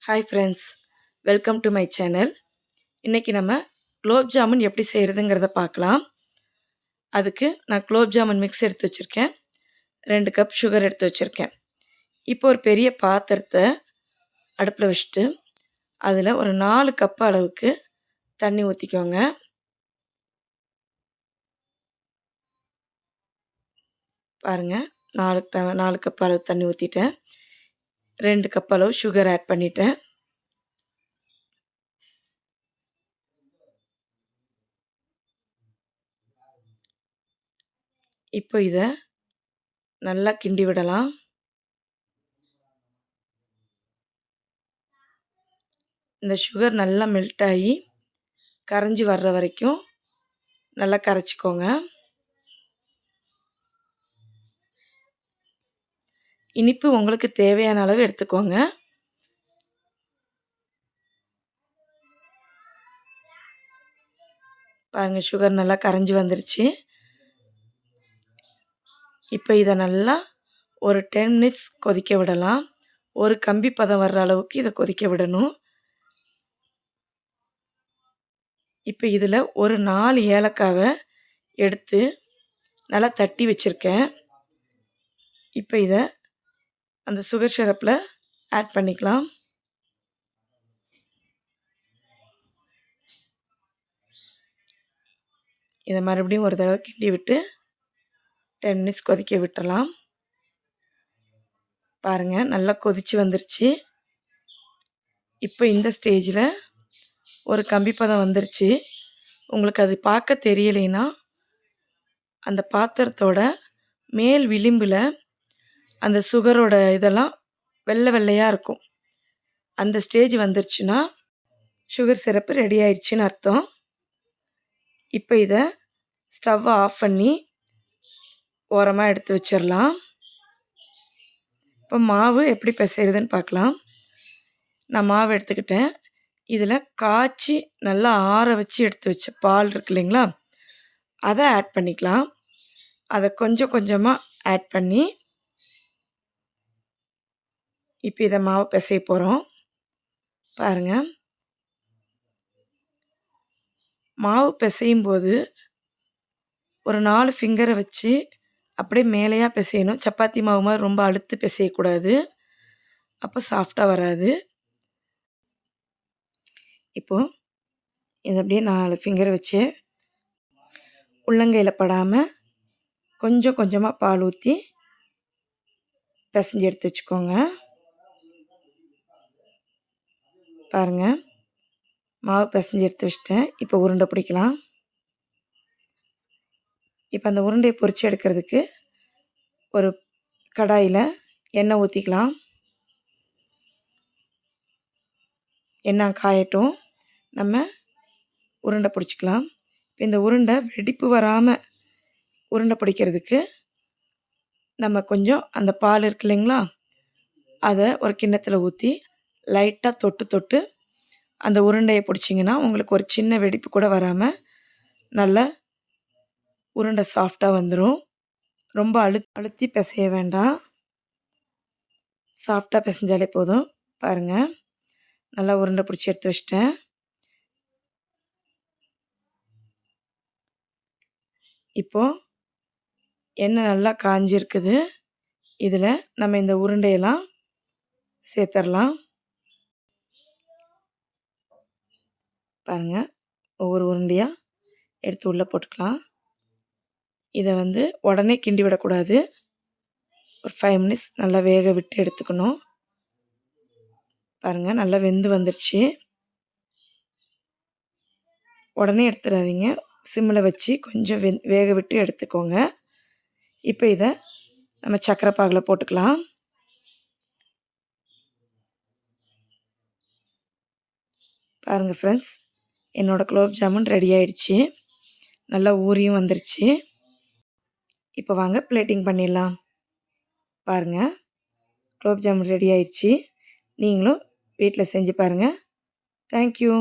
Hi friends, welcome to my channel. இன்றைக்கி நம்ம குலோப் ஜாமுன் எப்படி செய்கிறதுங்கிறத பார்க்கலாம். அதுக்கு நான் குலோப் ஜாமுன் மிக்ஸ் எடுத்து வச்சுருக்கேன். 2 கப் சுகர் எடுத்து வச்சுருக்கேன். இப்போ ஒரு பெரிய பாத்திரத்தை அடுப்பில் வச்சுட்டு அதில் ஒரு 4 கப் அளவுக்கு தண்ணி ஊற்றிக்கோங்க. பாருங்கள், 4 கப் அளவு தண்ணி ஊற்றிட்டேன். 2 கப் அளவு சுகர் ஆட் பண்ணிட்டேன். இப்போ இதை நல்லா கிண்டி விடலாம். இந்த சுகர் நல்லா மெல்ட் ஆகி கரைஞ்சி வர்ற வரைக்கும் நல்லா கரைச்சிக்கோங்க. இனிப்பு உங்களுக்கு தேவையான அளவு எடுத்துக்கோங்க. பாருங்கள், சுகர் நல்லா கரைஞ்சி வந்துருச்சு. இப்போ இதை நல்லா ஒரு 10 மினிட்ஸ் கொதிக்க விடலாம். ஒரு கம்பி பதம் வர்ற அளவுக்கு இதை கொதிக்க விடணும். இப்போ இதில் ஒரு 4 ஏலக்காவை எடுத்து நல்லா தட்டி வச்சுருக்கேன். இப்போ இதை அந்த சுகர் சிரப்பில் ஆட் பண்ணிக்கலாம். இதை மறுபடியும் ஒரு தடவை கிண்டி விட்டு 10 மினிட்ஸ் கொதிக்க விட்டுறலாம். பாருங்கள், நல்லா கொதித்து வந்துருச்சு. இப்போ இந்த ஸ்டேஜில் ஒரு கம்பி பதம் வந்துருச்சு. உங்களுக்கு அது பார்க்க தெரியலைன்னா அந்த பாத்திரத்தோட மேல் விளிம்பில் அந்த சுகரோட இதெல்லாம் வெள்ளை வெள்ளையாக இருக்கும். அந்த ஸ்டேஜ் வந்துருச்சுன்னா சுகர் சிரப்பு ரெடி ஆயிடுச்சுன்னு அர்த்தம். இப்போ இதை ஸ்டவ்வை ஆஃப் பண்ணி ஓரமாக எடுத்து வச்சிடலாம். இப்போ மாவு எப்படி பிசைறதுன்னு பார்க்கலாம். நான் மாவு எடுத்துக்கிட்டேன். இதில் காய்ச்சி நல்லா ஆற வச்சு எடுத்து வச்ச பால் இருக்கு இல்லைங்களா, அதை ஆட் பண்ணிக்கலாம். அதை கொஞ்சம் கொஞ்சமாக ஆட் பண்ணி இப்போ இதை மாவு பிசைய போகிறோம். பாருங்கள், மாவு பிசையும் போது ஒரு 4 ஃபிங்கரை வச்சு அப்படியே மேலேயாக பிசையணும். சப்பாத்தி மாவு மாதிரி ரொம்ப அழுத்து பிசையக்கூடாது, அப்போ சாஃப்டாக வராது. இப்போது இதை அப்படியே 4 ஃபிங்கரை வச்சு உள்ளங்கையில் படாமல் கொஞ்சம் கொஞ்சமாக பால் ஊற்றி பிசைஞ்சு எடுத்து வச்சுக்கோங்க. பாருங்கள், மாவு பிசைஞ்சு எடுத்து வச்சிட்டேன். இப்போ உருண்டை பிடிக்கலாம். இப்போ அந்த உருண்டையை பொரித்து எடுக்கிறதுக்கு ஒரு கடாயில் எண்ணெய் ஊற்றிக்கலாம். எண்ணெய் காயட்டும், நம்ம உருண்டை பிடிச்சிக்கலாம். இப்போ இந்த உருண்டை வெடிப்பு வராமல் உருண்டை பிடிக்கிறதுக்கு நம்ம கொஞ்சம் அந்த பால் இருக்கு இல்லைங்களா, அதை ஒரு கிண்ணத்தில் ஊற்றி லைட்டாக தொட்டு தொட்டு அந்த உருண்டையை பிடிச்சிங்கன்னா உங்களுக்கு ஒரு சின்ன வெடிப்பு கூட வராமல் நல்ல உருண்டை சாஃப்டாக வந்துடும். ரொம்ப அழுத்தி பிசைய வேண்டாம், சாஃப்டாக பிசைஞ்சாலே போதும். பாருங்கள், நல்லா உருண்டை பிடிச்சி எடுத்து வச்சிட்டேன். இப்போது எண்ணெய் நல்லா காஞ்சிருக்குது. இதில் நம்ம இந்த உருண்டையெல்லாம் சேர்த்துடலாம். பாருங்கள், ஒவ்வொரு உருண்டையாக எடுத்து உள்ளே போட்டுக்கலாம். இதை உடனே கிண்டி விடக்கூடாது. ஒரு 5 மினிட்ஸ் நல்லா வேக விட்டு எடுத்துக்கணும். பாருங்கள், நல்லா வெந்து வந்துடுச்சு. உடனே எடுத்துடாதீங்க, சிம்மில் வச்சு கொஞ்சம் வேக விட்டு எடுத்துக்கோங்க. இப்போ இதை நம்ம சர்க்கரை பாகில் போட்டுக்கலாம். பாருங்கள் ஃப்ரெண்ட்ஸ், என்னோடய குலோப் ஜாமுன் ரெடி ஆயிடுச்சு. நல்லா ஊறியும் வந்துருச்சு. இப்போ வாங்க பிளேட்டிங் பண்ணிடலாம். பாருங்கள், குலோப் ஜாமுன் ரெடி ஆயிடுச்சு. நீங்களும் வீட்டில் செஞ்சு பாருங்கள். தேங்க்யூ.